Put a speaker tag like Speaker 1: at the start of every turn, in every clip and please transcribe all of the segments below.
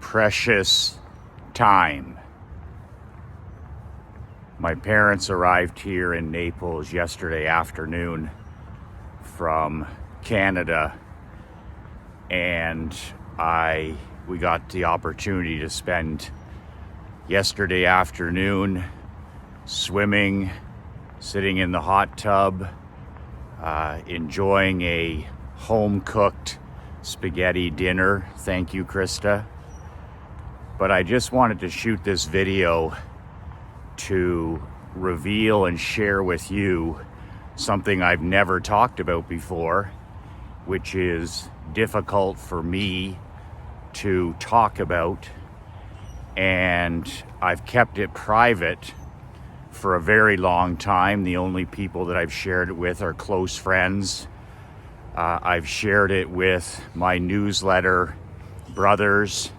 Speaker 1: precious time. My parents arrived here in Naples yesterday afternoon from Canada, and we got the opportunity to spend yesterday afternoon swimming, sitting in the hot tub, enjoying a home-cooked spaghetti dinner. Thank you, Krista. But I just wanted to shoot this video to reveal and share with you something I've never talked about before, which is difficult for me to talk about, and I've kept it private for a very long time. The only people that I've shared it with are close friends. I've shared it with my newsletter brothers,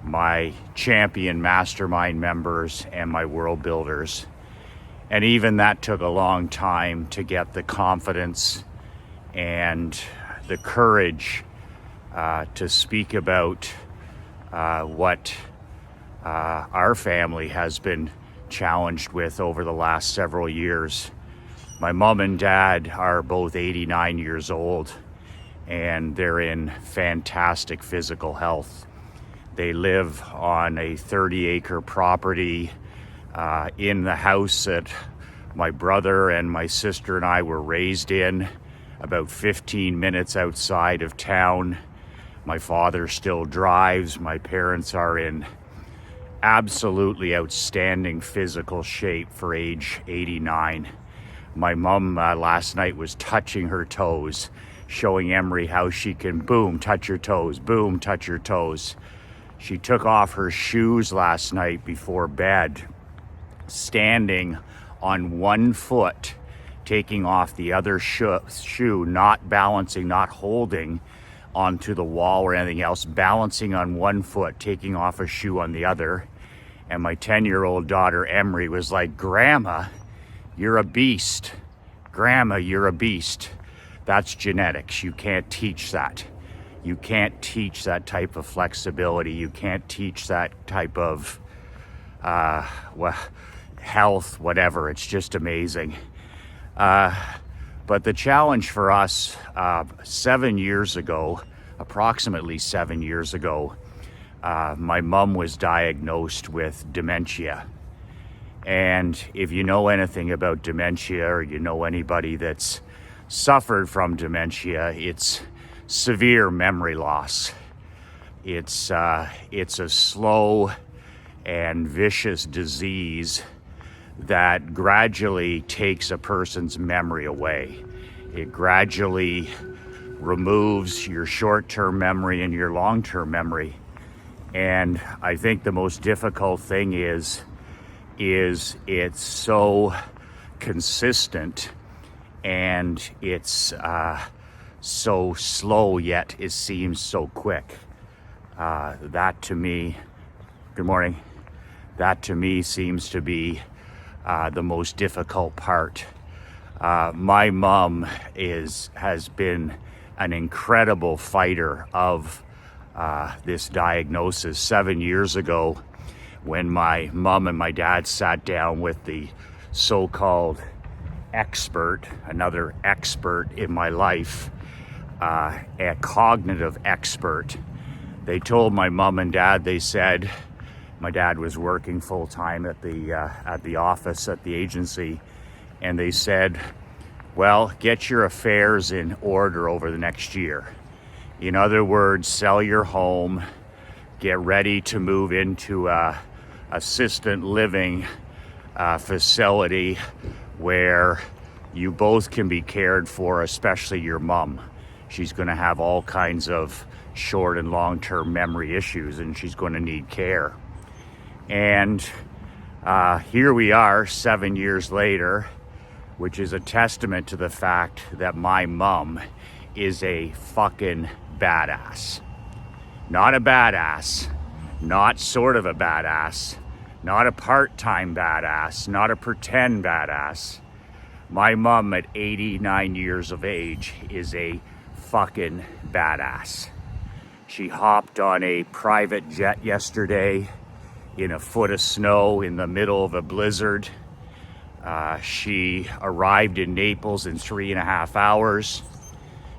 Speaker 1: my champion mastermind members, and my world builders. And even that took a long time to get the confidence and the courage to speak about what our family has been challenged with over the last several years. My mom and dad are both 89 years old, and they're in fantastic physical health. They live on a 30-acre property in the house that my brother and my sister and I were raised in, about 15 minutes outside of town. My father still drives. My parents are in absolutely outstanding physical shape for age 89. My mom last night was touching her toes, showing Emery how she can boom, touch your toes, boom, touch your toes. She took off her shoes last night before bed, standing on one foot, taking off the other shoe, not balancing, not holding onto the wall or anything else, balancing on one foot, taking off a shoe on the other. And my 10-year-old daughter, Emery, was like, "Grandma, you're a beast. Grandma, you're a beast." That's genetics. You can't teach that. You can't teach that type of flexibility. You can't teach that type of health, whatever. It's just amazing. But the challenge for us, approximately 7 years ago, my mom was diagnosed with dementia. And if you know anything about dementia, or you know anybody that's suffered from dementia, it's severe memory loss. It's a slow and vicious disease that gradually takes a person's memory away. It gradually removes your short-term memory and your long-term memory. And I think the most difficult thing is it's so consistent, and it's so slow, yet it seems so quick. That to me, good morning, that to me seems to be the most difficult part. My mom has been an incredible fighter of this diagnosis. 7 years ago, when my mom and my dad sat down with the so-called expert, another expert in my life, a cognitive expert, they told my mom and dad, they said, my dad was working full-time at the office at the agency, and they said, well, get your affairs in order over the next year. In other words, sell your home, get ready to move into a assisted living facility where you both can be cared for, especially your mom. She's going to have all kinds of short and long-term memory issues, and she's going to need care. And here we are 7 years later, which is a testament to the fact that my mom is a fucking badass. Not a badass, not sort of a badass, not a part-time badass, not a pretend badass. My mom at 89 years of age is a fucking badass. She hopped on a private jet yesterday in a foot of snow in the middle of a blizzard. She arrived in Naples in 3.5 hours.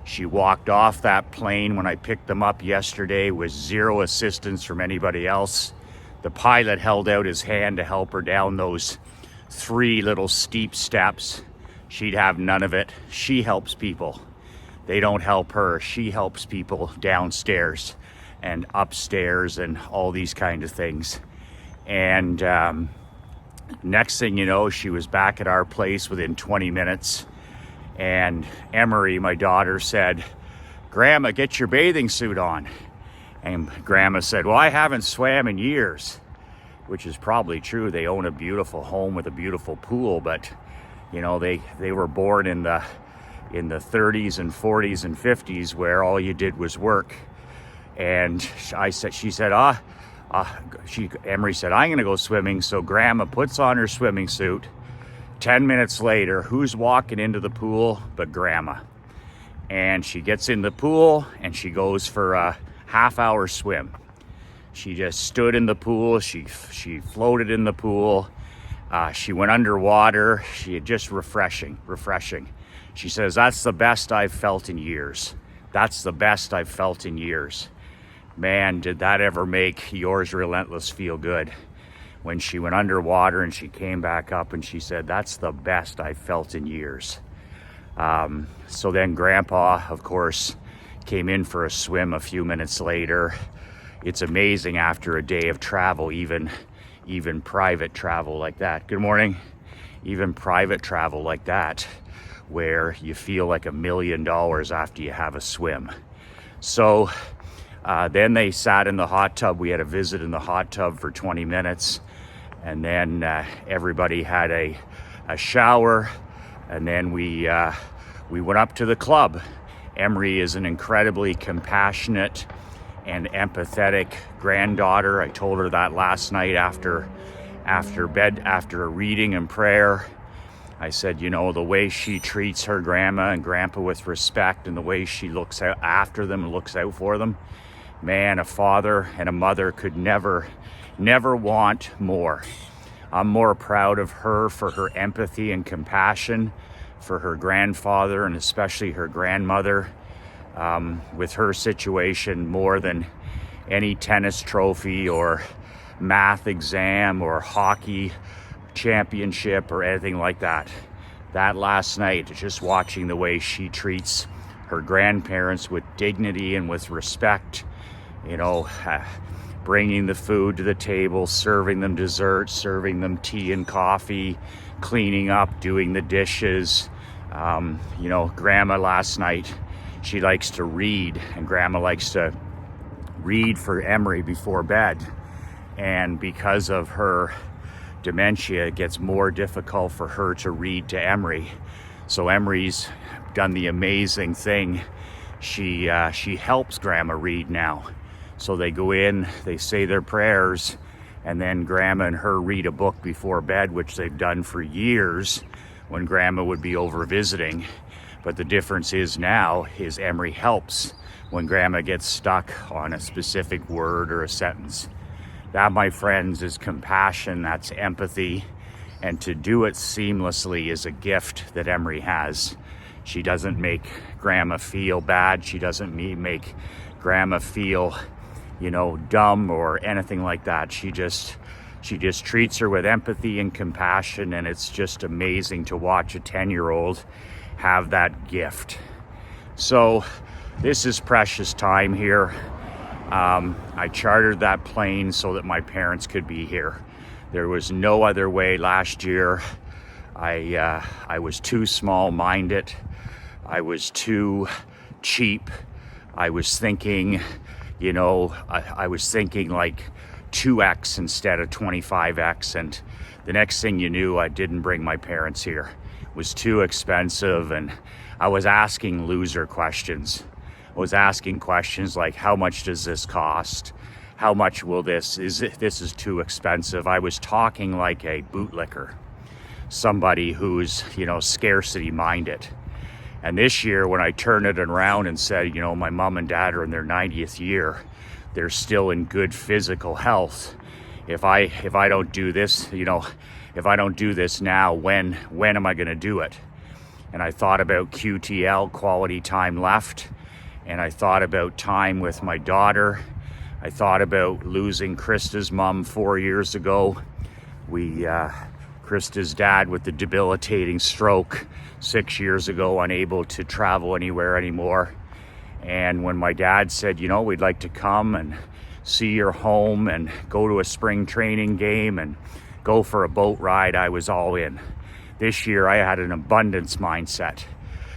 Speaker 1: She walked off that plane when I picked them up yesterday with zero assistance from anybody else. The pilot held out his hand to help her down those 3 little steep steps. She'd have none of it. She helps people. They don't help her. She helps people downstairs and upstairs and all these kind of things. And next thing you know, she was back at our place within 20 minutes. And Emery, my daughter, said, "Grandma, get your bathing suit on." And Grandma said, "Well, I haven't swam in years," which is probably true. They own a beautiful home with a beautiful pool, but you know, they were born in the 30s and 40s and 50s where all you did was work. And Emery said, "I'm going to go swimming." So Grandma puts on her swimming suit. 10 minutes later, who's walking into the pool but Grandma? And she gets in the pool and she goes for a half-hour swim. She just stood in the pool. She floated in the pool. She went underwater. She had just refreshing. She says, "That's the best I've felt in years. That's the best I've felt in years." Man, did that ever make Yours Relentless feel good. When she went underwater and she came back up and she said, "That's the best I've felt in years." So then Grandpa, of course, came in for a swim a few minutes later. It's amazing after a day of travel, even private travel like that. Good morning. Even private travel like that, where you feel like $1 million after you have a swim. So then they sat in the hot tub. We had a visit in the hot tub for 20 minutes. And then everybody had a shower. And then we went up to the club. Emery is an incredibly compassionate and empathetic granddaughter. I told her that last night after bed, after a reading and prayer. I said, you know, the way she treats her grandma and grandpa with respect and the way she looks out after them and looks out for them, man, a father and a mother could never want more. I'm more proud of her for her empathy and compassion for her grandfather and especially her grandmother with her situation more than any tennis trophy or math exam or hockey championship or anything like that. That last night, just watching the way she treats her grandparents with dignity and with respect, you know, bringing the food to the table, serving them dessert, serving them tea and coffee, cleaning up, doing the dishes. You know, Grandma last night, she likes to read, and Grandma likes to read for Emery before bed. And because of her dementia, it gets more difficult for her to read to Emery. So Emery's done the amazing thing. She helps Grandma read now. So they go in, they say their prayers, and then Grandma and her read a book before bed, which they've done for years when Grandma would be over visiting. But the difference is now is Emery helps when Grandma gets stuck on a specific word or a sentence. That, my friends, is compassion, that's empathy, and to do it seamlessly is a gift that Emery has. She doesn't make Grandma feel bad. She doesn't make Grandma feel, you know, dumb or anything like that. She just treats her with empathy and compassion, and it's just amazing to watch a 10-year-old have that gift. So this is precious time here. I chartered that plane so that my parents could be here. There was no other way last year. I was too small-minded. I was too cheap. I was thinking, you know, I was thinking like 2x instead of 25x. And the next thing you knew, I didn't bring my parents here. It was too expensive. And I was asking loser questions. I was asking questions like, how much does this cost? How much will this is too expensive. I was talking like a bootlicker, somebody who's, you know, scarcity minded. And this year, when I turned it around and said, you know, my mom and dad are in their 90th year, they're still in good physical health. If I don't do this, you know, if I don't do this now, when am I going to do it? And I thought about QTL, quality time left, and I thought about time with my daughter. I thought about losing Krista's mom 4 years ago. Krista's dad with the debilitating stroke 6 years ago, unable to travel anywhere anymore. And when my dad said, you know, we'd like to come and see your home and go to a spring training game and go for a boat ride, I was all in. This year I had an abundance mindset.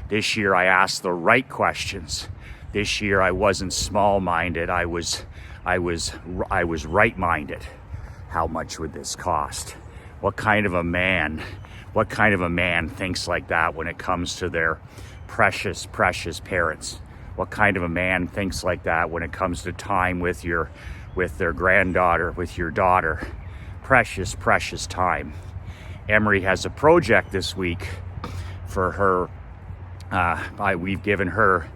Speaker 1: This year I asked the right questions. This year I wasn't small-minded, I was right-minded. How much would this cost? What kind of a man thinks like that when it comes to their precious parents? What kind of a man thinks like that when it comes to time with their granddaughter, with your daughter? Precious time. Emery has a project this week for her. We've given her,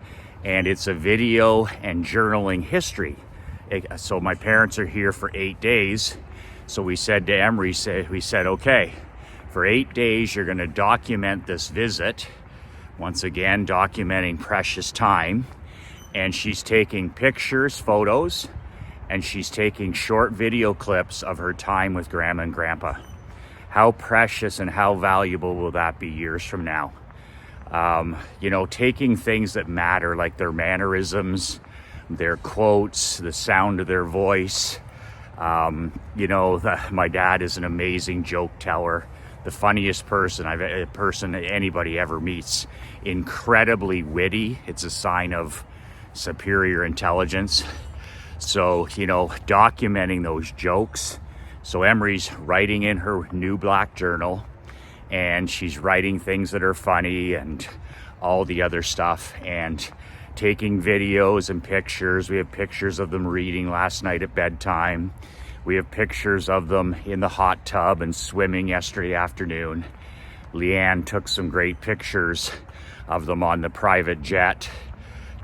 Speaker 1: and it's a video and journaling history. So my parents are here for 8 days. So we said to Emery, we said, okay, for 8 days, you're going to document this visit. Once again, documenting precious time. And she's taking pictures, photos, and she's taking short video clips of her time with Grandma and Grandpa. How precious and how valuable will that be years from now? You know, taking things that matter, like their mannerisms, their quotes, the sound of their voice. You know, my dad is an amazing joke teller, the funniest person anybody ever meets. Incredibly witty. It's a sign of superior intelligence. So, you know, documenting those jokes. So Emery's writing in her new black journal, and she's writing things that are funny and all the other stuff, and taking videos and pictures. We have pictures of them reading last night at bedtime. We have pictures of them in the hot tub and swimming yesterday afternoon. Leanne took some great pictures of them on the private jet.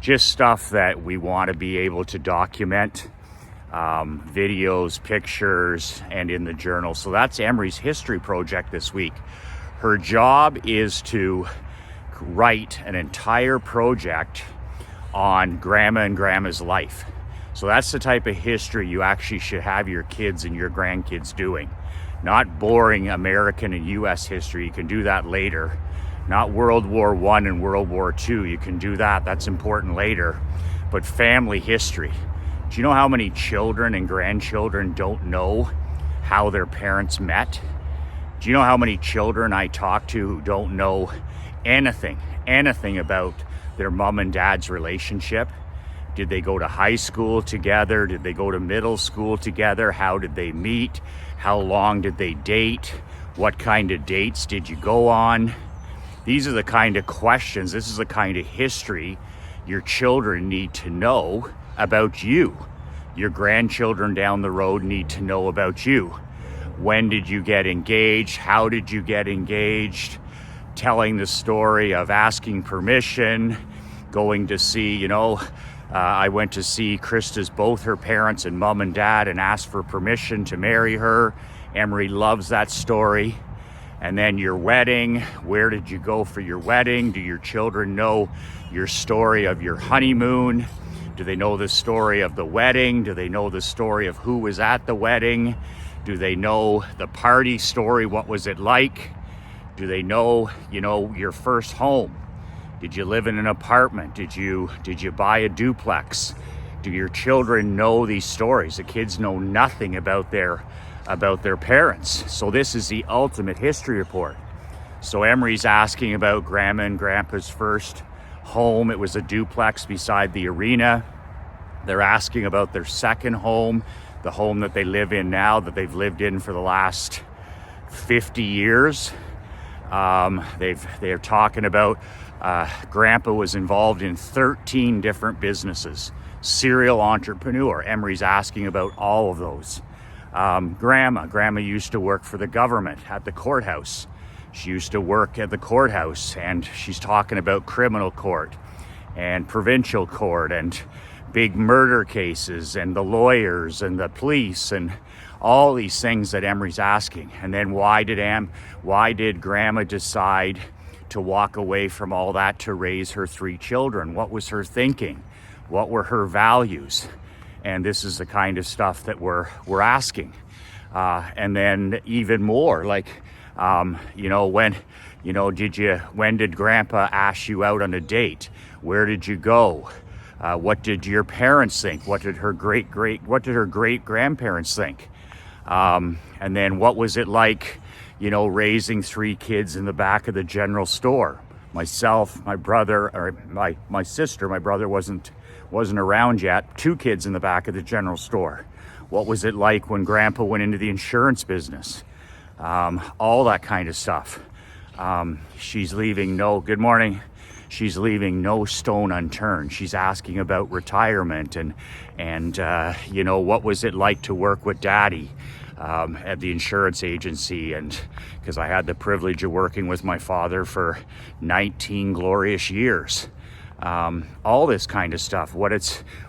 Speaker 1: Just stuff that we want to be able to document. Videos, pictures, and in the journal. So that's Emery's history project this week. Her job is to write an entire project on Grandma and Grandma's life. So that's the type of history you actually should have your kids and your grandkids doing. Not boring American and US history. You can do that later. Not World War I and World War II. You can do that. That's important later. But family history. Do you know how many children and grandchildren don't know how their parents met? Do you know how many children I talk to who don't know anything about their mom and dad's relationship? Did they go to high school together? Did they go to middle school together? How did they meet? How long did they date? What kind of dates did you go on? These are the kind of questions, this is the kind of history your children need to know about you. Your grandchildren down the road need to know about you. When did you get engaged? How did you get engaged? Telling the story of asking permission, going to see, you know, I went to see Krista's, both her parents and mom and dad, and asked for permission to marry her. Emery loves that story. And then your wedding, where did you go for your wedding? Do your children know your story of your honeymoon? Do they know the story of the wedding? Do they know the story of who was at the wedding? Do they know the party story? What was it like? Do they know, you know, your first home? Did you live in an apartment? Did you buy a duplex? Do your children know these stories? The kids know nothing about their parents. So this is the ultimate history report. So Emery's asking about Grandma and Grandpa's first home. It was a duplex beside the arena. They're asking about their second home, the home that they live in now, that they've lived in for the last 50 years. They're talking about Grandpa was involved in 13 different businesses. Serial entrepreneur. Emery's asking about all of those. Grandma used to work for the government at the courthouse. She used to work at the courthouse, and she's talking about criminal court and provincial court and big murder cases and the lawyers and the police and all these things that Emery's asking. And then why did Grandma decide to walk away from all that to raise her 3 children? What was her thinking? What were her values? And this is the kind of stuff that we're asking. And then even more, like, when did Grandpa ask you out on a date? Where did you go? What did your parents think? What did her great grandparents think? And then what was it like, raising 3 kids in the back of the general store? Myself, my brother, or my sister, my brother wasn't around yet. 2 kids in the back of the general store. What was it like when Grandpa went into the insurance business? All that kind of stuff. She's leaving good morning. She's leaving no stone unturned. She's asking about retirement and what was it like to work with Daddy at the insurance agency, and because I had the privilege of working with my father for 19 glorious years. All this kind of stuff.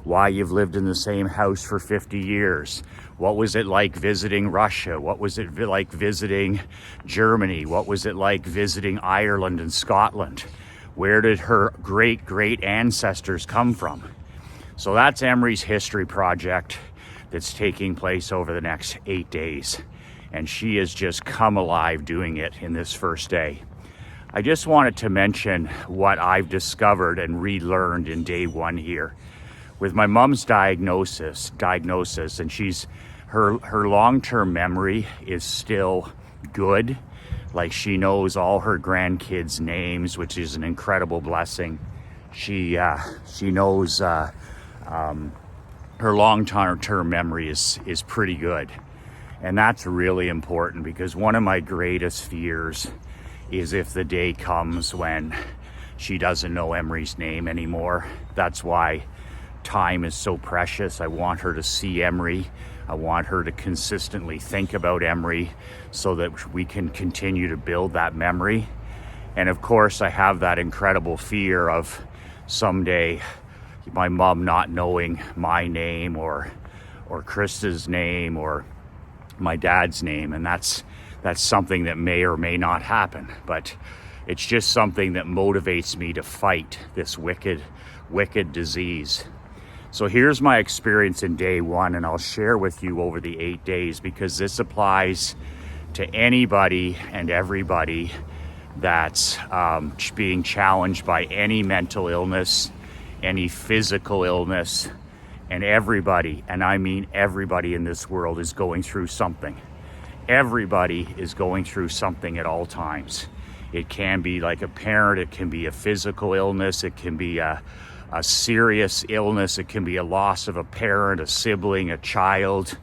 Speaker 1: Why you've lived in the same house for 50 years. What was it like visiting Russia? What was it like visiting Germany? What was it like visiting Ireland and Scotland? Where did her great ancestors come from? So that's Emery's history project that's taking place over the next 8 days. And she has just come alive doing it in this first day. I just wanted to mention what I've discovered and relearned in day 1 here. With my mom's diagnosis, and her long-term memory is still good. Like, she knows all her grandkids' names, which is an incredible blessing. She knows her long-term memory is pretty good. And that's really important, because one of my greatest fears is if the day comes when she doesn't know Emery's name anymore. That's why time is so precious. I want her to see Emery. I want her to consistently think about Emery so that we can continue to build that memory. And of course, I have that incredible fear of someday my mom not knowing my name or Krista's name or my dad's name. And that's something that may or may not happen, but it's just something that motivates me to fight this wicked disease. So here's my experience in day 1, and I'll share with you over the 8 days, because this applies to anybody and everybody that's being challenged by any mental illness, any physical illness, and everybody, and I mean everybody in this world, is going through something. Everybody is going through something at all times. It can be like a parent, it can be a physical illness, it can be a serious illness, it can be a loss of a parent, a sibling, a child.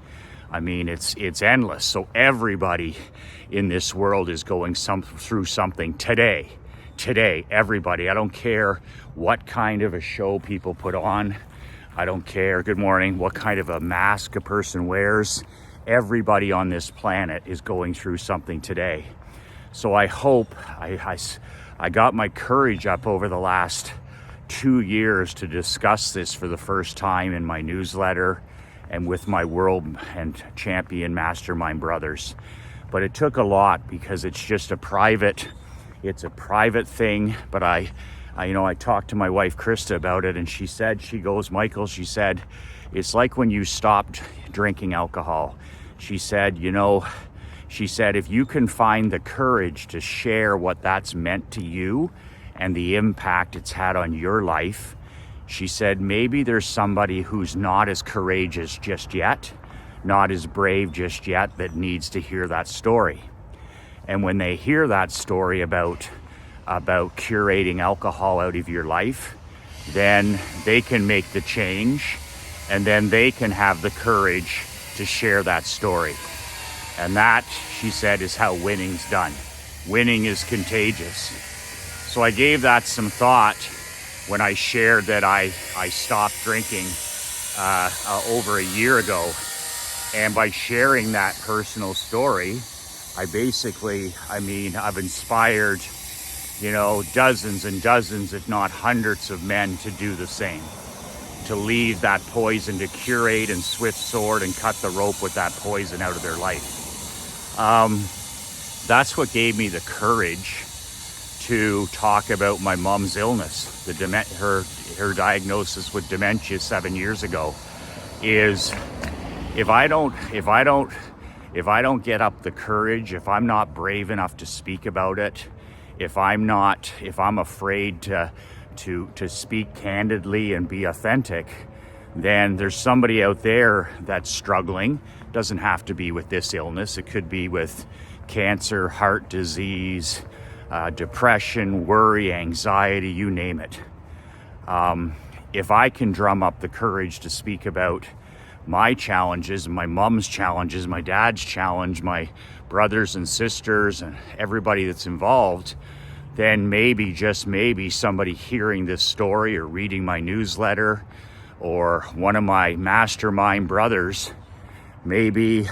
Speaker 1: I mean, it's endless. So everybody in this world is going through something today. Everybody. I don't care what kind of a show people put on. I don't care, good morning, what kind of a mask a person wears. Everybody on this planet is going through something today. So I hope I got my courage up over the last 2 years to discuss this for the first time in my newsletter and with my world and champion Mastermind brothers. But it took a lot, because it's just a private thing. But I talked to my wife Krista about it, and she said, Michael, it's like when you stopped drinking alcohol. She said, if you can find the courage to share what that's meant to you and the impact it's had on your life, she said, maybe there's somebody who's not as courageous just yet, not as brave just yet, that needs to hear that story. And when they hear that story about curating alcohol out of your life, then they can make the change, and then they can have the courage to share that story. And that, she said, is how winning's done. Winning is contagious. So I gave that some thought when I shared that I stopped drinking over a year ago. And by sharing that personal story, I've inspired, dozens and dozens, if not hundreds of men to do the same, to leave that poison, to curate and swift sword and cut the rope with that poison out of their life. That's what gave me the courage to talk about my mom's illness, her diagnosis with dementia 7 years ago. Is if I don't get up the courage, if I'm not brave enough to speak about it, if I'm afraid to speak candidly and be authentic, then there's somebody out there that's struggling. Doesn't have to be with this illness. It could be with cancer, heart disease, depression, worry, anxiety, you name it. If I can drum up the courage to speak about my challenges, my mom's challenges, my dad's challenge, my brothers and sisters and everybody that's involved, then maybe, just maybe, somebody hearing this story or reading my newsletter or one of my Mastermind brothers, maybe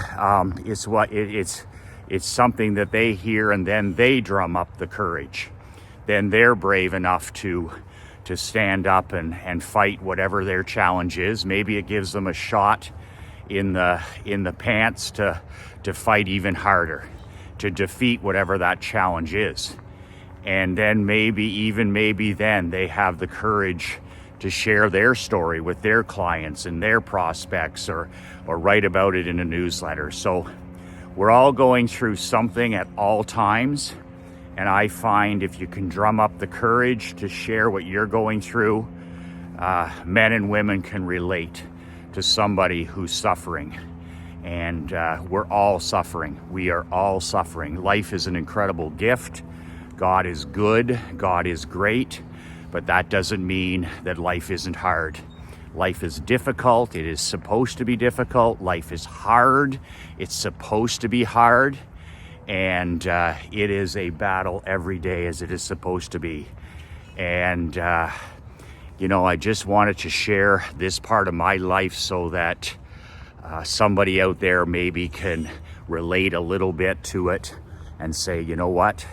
Speaker 1: it's something that they hear and then they drum up the courage. Then they're brave enough to stand up and fight whatever their challenge is. Maybe it gives them a shot in the pants to fight even harder, to defeat whatever that challenge is. And then maybe then they have the courage to share their story with their clients and their prospects or write about it in a newsletter. So we're all going through something at all times. And I find if you can drum up the courage to share what you're going through, men and women can relate to somebody who's suffering. And we're all suffering. We are all suffering. Life is an incredible gift. God is good. God is great. But that doesn't mean that life isn't hard. Life is difficult. It is supposed to be difficult. Life is hard. It's supposed to be hard. And it is a battle every day, as it is supposed to be. And, I just wanted to share this part of my life so that somebody out there maybe can relate a little bit to it and say, you know what?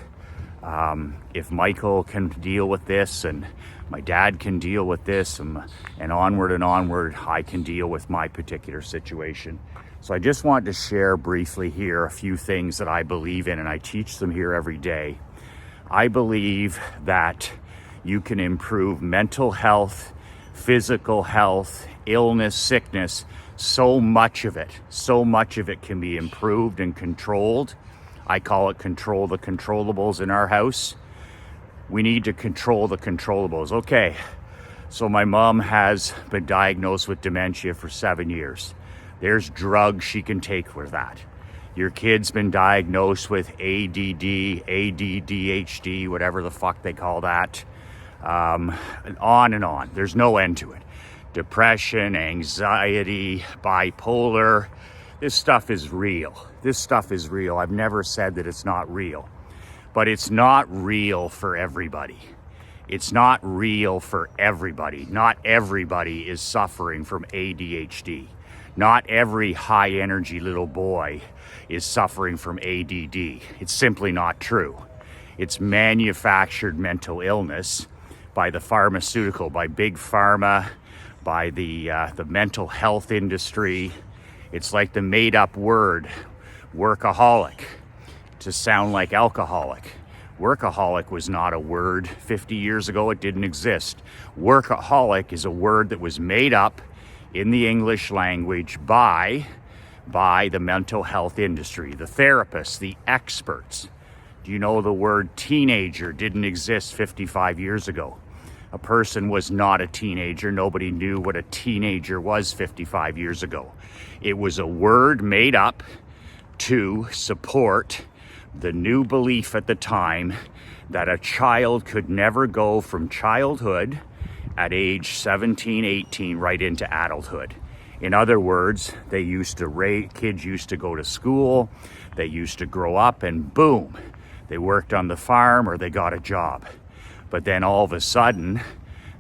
Speaker 1: If Michael can deal with this and my dad can deal with this and onward, I can deal with my particular situation. So I just wanted to share briefly here a few things that I believe in, and I teach them here every day. I believe that you can improve mental health, physical health, illness, sickness. So much of it can be improved and controlled. I call it control the controllables in our house. We need to control the controllables. Okay, so my mom has been diagnosed with dementia for 7 years. There's drugs she can take for that. Your kid's been diagnosed with ADD, ADDHD, whatever the fuck they call that. And on. There's no end to it. Depression, anxiety, bipolar. This stuff is real. I've never said that it's not real. But it's not real for everybody. Not everybody is suffering from ADHD. Not every high energy little boy is suffering from ADD. It's simply not true. It's manufactured mental illness by the pharmaceutical, by big pharma, by the mental health industry. It's like the made up word, workaholic, to sound like alcoholic. Workaholic was not a word 50 years ago. It didn't exist. Workaholic is a word that was made up in the English language by the mental health industry, the therapists, the experts. Do you know the word teenager didn't exist 55 years ago? A person was not a teenager. Nobody knew what a teenager was 55 years ago. It was a word made up to support the new belief at the time that a child could never go from childhood at age 17, 18 right into adulthood. In other words, kids used to go to school, they used to grow up, and boom, they worked on the farm or they got a job. But then all of a sudden,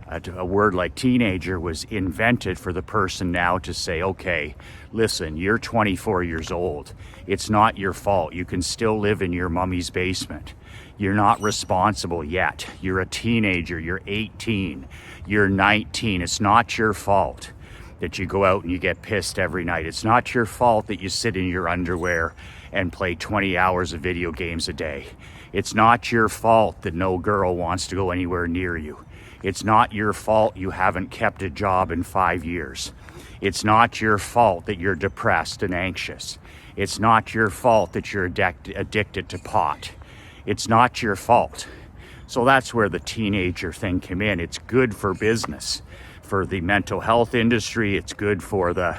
Speaker 1: A word like teenager was invented for the person now to say, okay, listen, you're 24 years old. It's not your fault. You can still live in your mommy's basement. You're not responsible yet. You're a teenager. You're 18. You're 19. It's not your fault that you go out and you get pissed every night. It's not your fault that you sit in your underwear and play 20 hours of video games a day. It's not your fault that no girl wants to go anywhere near you. It's not your fault you haven't kept a job in 5 years. It's not your fault that you're depressed and anxious. It's not your fault that you're addicted to pot. It's not your fault. So that's where the teenager thing came in. It's good for business, for the mental health industry. It's good for the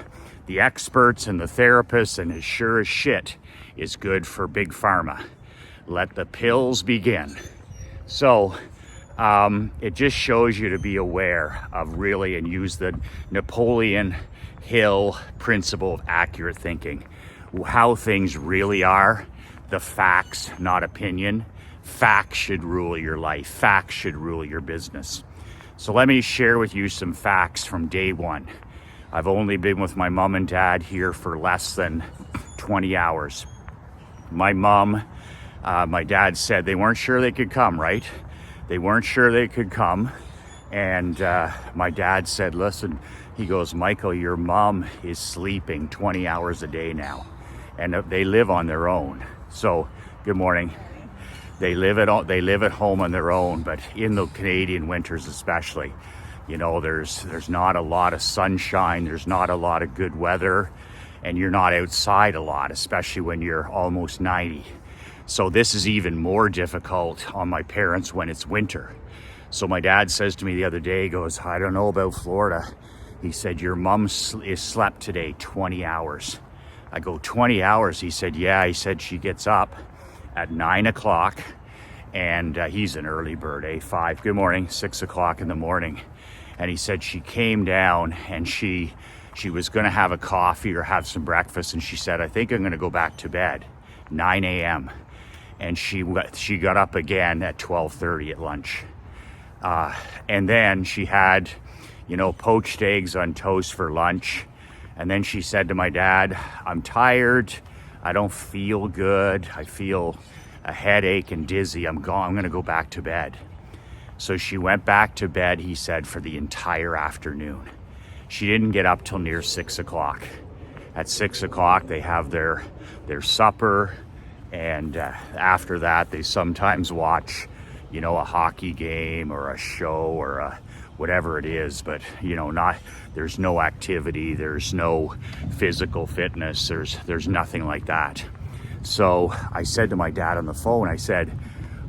Speaker 1: experts and the therapists, and as sure as shit is good for big pharma. Let the pills begin. So it just shows you to be aware of really, and use the Napoleon Hill principle of accurate thinking. How things really are, the facts, not opinion. Facts should rule your life. Facts should rule your business. So let me share with you some facts from day one. I've only been with my mom and dad here for less than 20 hours. My mom, my dad said they weren't sure they could come, right? They weren't sure they could come. And my dad said, listen, he goes, Michael, your mom is sleeping 20 hours a day now. And they live on their own. So, good morning. They live at home on their own, but in the Canadian winters especially, you know, there's not a lot of sunshine, there's not a lot of good weather, and you're not outside a lot, especially when you're almost 90. So this is even more difficult on my parents when it's winter. So my dad says to me the other day, he goes, I don't know about Florida. He said, your mom is slept today 20 hours. I go, 20 hours? He said, yeah. He said she gets up at 9 o'clock, and he's an early bird, 5, good morning, 6 o'clock in the morning. And he said she came down and she was gonna have a coffee or have some breakfast, and she said, I think I'm gonna go back to bed, 9 a.m. And she got up again at 12:30 at lunch. And then she had, you know, poached eggs on toast for lunch. And then she said to my dad, I'm tired, I don't feel good, I feel a headache and dizzy, I'm gonna go back to bed. So she went back to bed, he said, for the entire afternoon. She didn't get up till near 6 o'clock. At 6 o'clock, they have their supper, and after that, they sometimes watch, you know, a hockey game or a show or whatever it is, but you know, there's no activity, there's no physical fitness, there's nothing like that. So I said to my dad on the phone, I said,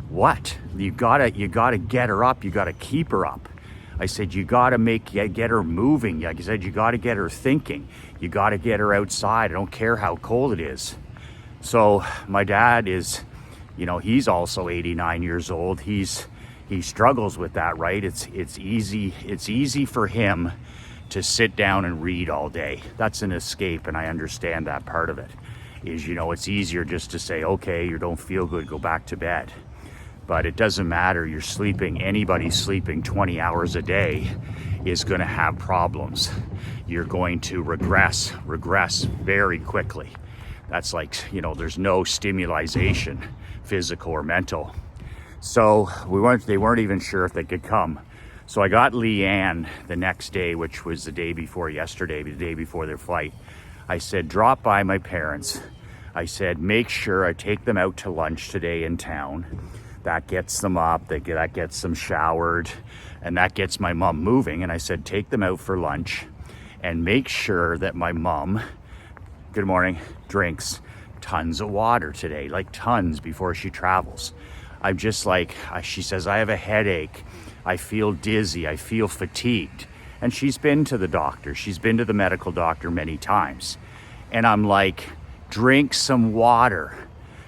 Speaker 1: what? You gotta get her up, you gotta keep her up. I said, you gotta get her moving. Like I said, you gotta get her thinking. You gotta get her outside. I don't care how cold it is. So my dad is, you know, he's also 89 years old. He struggles with that, right? It's easy for him to sit down and read all day. That's an escape, and I understand that part of it. Is, you know, it's easier just to say, okay, you don't feel good, go back to bed. But it doesn't matter, you're sleeping, anybody sleeping 20 hours a day is gonna have problems. You're going to regress very quickly. That's like, you know, there's no stimulation, physical or mental. So they weren't even sure if they could come. So I got Leanne the next day, which was the day before yesterday, the day before their flight. I said, drop by my parents. I said, make sure I take them out to lunch today in town. That gets them up, that gets them showered, and that gets my mom moving. And I said, take them out for lunch and make sure that my mom, good morning, drinks tons of water today, like tons before she travels. I'm just like, she says, I have a headache, I feel dizzy, I feel fatigued. And she's been to the doctor, she's been to the medical doctor many times. And I'm like, drink some water.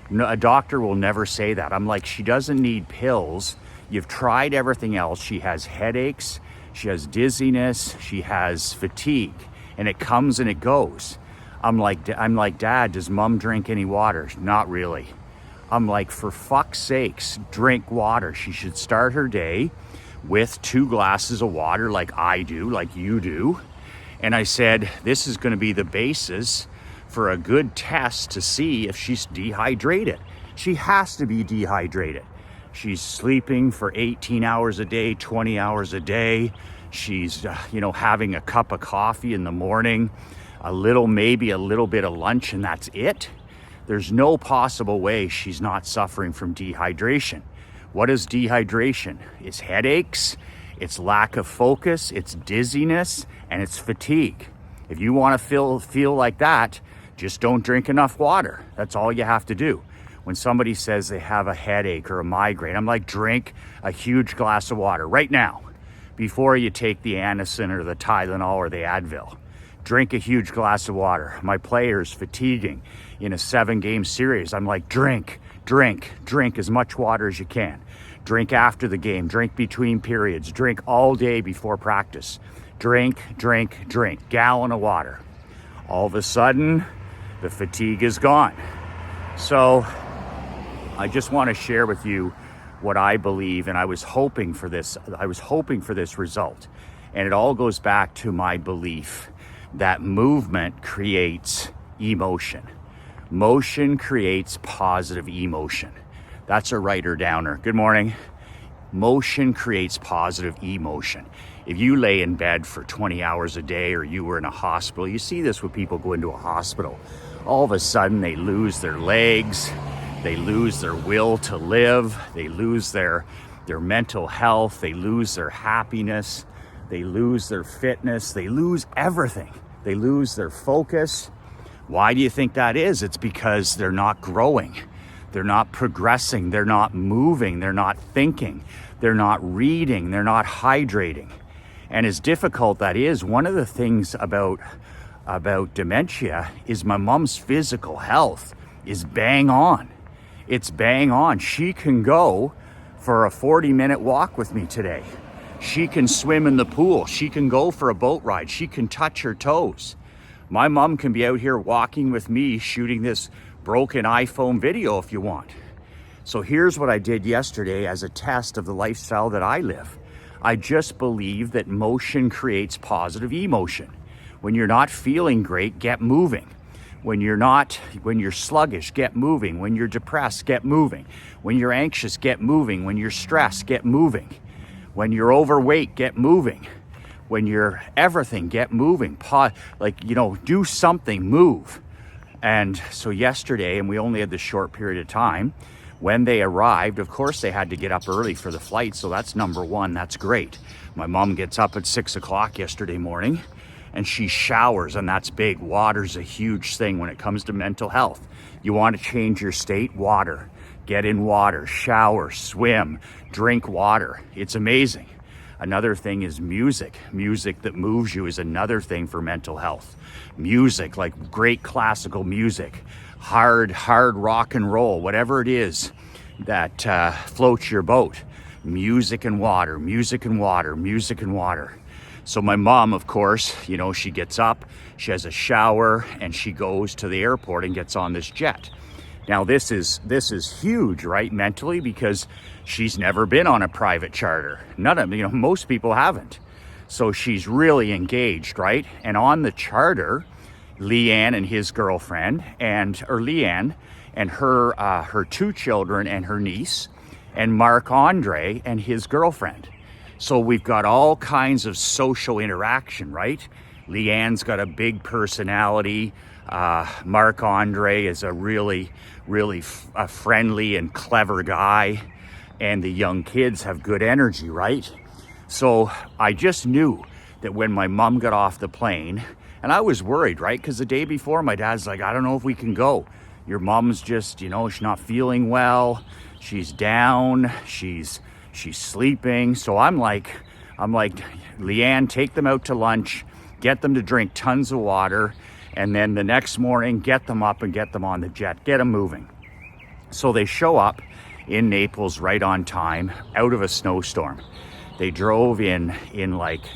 Speaker 1: No, a doctor will never say that. I'm like, she doesn't need pills. You've tried everything else. She has headaches, she has dizziness, she has fatigue, and it comes and it goes. I'm like, Dad, does mom drink any water? Not really. I'm like, for fuck's sakes, drink water. She should start her day with 2 glasses of water like I do, like you do. And I said, this is going to be the basis for a good test to see if she's dehydrated. She has to be dehydrated. She's sleeping for 18 hours a day, 20 hours a day. She's, having a cup of coffee in the morning, maybe a little bit of lunch, and that's it. There's no possible way she's not suffering from dehydration. What is dehydration? It's headaches, it's lack of focus, it's dizziness, and it's fatigue. If you want to feel like that, just don't drink enough water. That's all you have to do. When somebody says they have a headache or a migraine, I'm like, drink a huge glass of water right now before you take the Anacin or the Tylenol or the Advil. Drink a huge glass of water. My players fatiguing in a 7-game series, I'm like, drink as much water as you can. Drink after the game, drink between periods, drink all day before practice. Drink, gallon of water. All of a sudden, the fatigue is gone. So I just want to share with you what I believe, and I was hoping for this result. And it all goes back to my belief that movement creates emotion. Motion creates positive emotion. That's a writer downer. Good morning. Motion creates positive emotion. If you lay in bed for 20 hours a day, or you were in a hospital, you see this when people go into a hospital. All of a sudden they lose their legs, they lose their will to live, they lose their mental health, they lose their happiness, they lose their fitness, they lose everything. They lose their focus. Why do you think that is? It's because they're not growing. They're not progressing. They're not moving. They're not thinking. They're not reading. They're not hydrating. And as difficult that is, one of the things about dementia is my mom's physical health is bang on. It's bang on. She can go for a 40-minute walk with me today. She can swim in the pool. She can go for a boat ride. She can touch her toes. My mom can be out here walking with me, shooting this broken iPhone video if you want. So here's what I did yesterday as a test of the lifestyle that I live. I just believe that motion creates positive emotion. When you're not feeling great, get moving. When you're sluggish, get moving. When you're depressed, get moving. When you're anxious, get moving. When you're stressed, get moving. When you're overweight, get moving. When you're everything, get moving. Do something, move. And so yesterday, and we only had this short period of time, when they arrived, of course they had to get up early for the flight, so that's number one, that's great. My mom gets up at 6 o'clock yesterday morning, and she showers, and that's big. Water's a huge thing when it comes to mental health. You want to change your state? Water. Get in water, shower, swim, drink water. It's amazing. Another thing is music. Music that moves you is another thing for mental health. Music, like great classical music, hard rock and roll, whatever it is that floats your boat. Music and water, music and water, music and water. So my mom, of course, she gets up, she has a shower, and she goes to the airport and gets on this jet. Now this is huge, right, mentally, because she's never been on a private charter. Most people haven't. So she's really engaged, right? And on the charter, Leanne and his girlfriend, Leanne and her 2 children and her niece, and Marc-Andre and his girlfriend. So we've got all kinds of social interaction, right? Leanne's got a big personality. Marc-Andre is a really friendly and clever guy, and the young kids have good energy, right? So I just knew that when my mom got off the plane, and I was worried, right? Because the day before, my dad's like, I don't know if we can go. Your mom's just, she's not feeling well. She's down. She's sleeping. So I'm like, Leanne, take them out to lunch, get them to drink tons of water, and then the next morning, get them up and get them on the jet, get them moving. So they show up in Naples right on time, out of a snowstorm. They drove in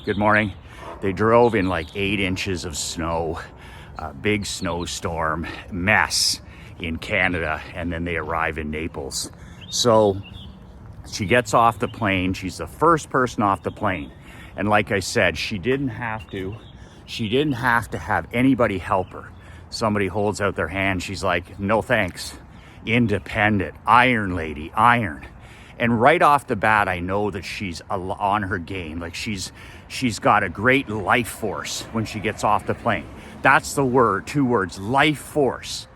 Speaker 1: good morning. They drove in 8 inches of snow, a big snowstorm, mess in Canada, and then they arrive in Naples. So She gets off the plane. She's the first person off the plane. And like I said, she didn't have to have anybody help her. Somebody holds out their hand. She's like, no thanks. Independent, iron lady, iron. And right off the bat, I know that she's on her game. Like she's got a great life force when she gets off the plane. That's the word, 2 words, life force.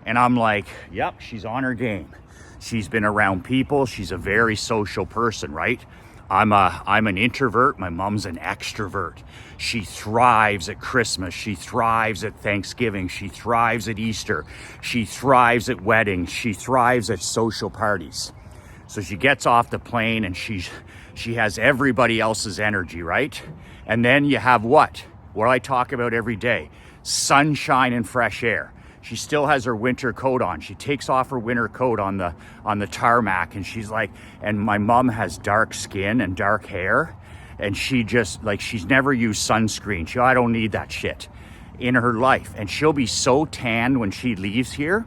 Speaker 1: And I'm like, yep, she's on her game. She's been around people. She's a very social person, right? I'm an introvert. My mom's an extrovert. She thrives at Christmas. She thrives at Thanksgiving. She thrives at Easter. She thrives at weddings. She thrives at social parties. So she gets off the plane and she has everybody else's energy, right? And then you have what I talk about every day, sunshine and fresh air. She still has her winter coat on. She takes off her winter coat on the tarmac, and she's like, and my mom has dark skin and dark hair, and she just like, she's never used sunscreen. I don't need that shit in her life. And she'll be so tanned when she leaves here,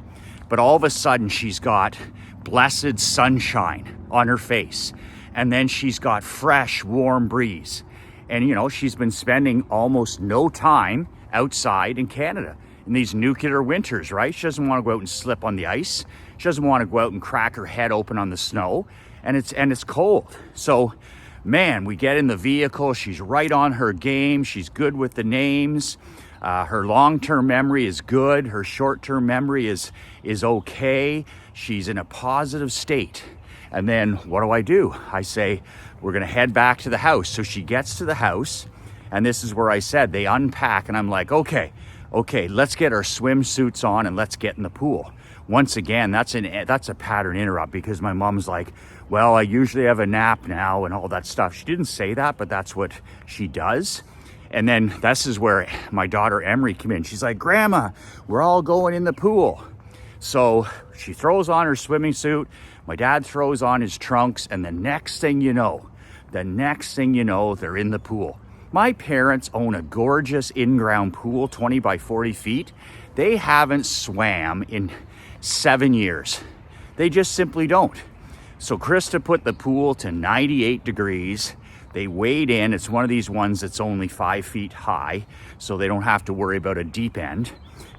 Speaker 1: but all of a sudden she's got blessed sunshine on her face, and then she's got fresh warm breeze. And you know, she's been spending almost no time outside in Canada in these nuclear winters, right? She doesn't want to go out and slip on the ice. She doesn't want to go out and crack her head open on the snow, and it's cold. So man, we get in the vehicle, she's right on her game, she's good with the names. Her long-term memory is good, her short-term memory is okay. She's in a positive state. And then what do? I say, we're gonna head back to the house. So she gets to the house, and this is where I said they unpack, and I'm like, okay, let's get our swimsuits on and let's get in the pool. Once again, that's a pattern interrupt, because my mom's like, well, I usually have a nap now and all that stuff. She didn't say that, but that's what she does. And then this is where my daughter Emery came in. She's like, Grandma, we're all going in the pool. So she throws on her swimming suit. My dad throws on his trunks, and the next thing you know, they're in the pool. My parents own a gorgeous in-ground pool, 20 by 40 feet. They haven't swam in 7 years. They just simply don't. So Krista put the pool to 98 degrees. They wade in. It's one of these ones that's only 5 feet high, so they don't have to worry about a deep end.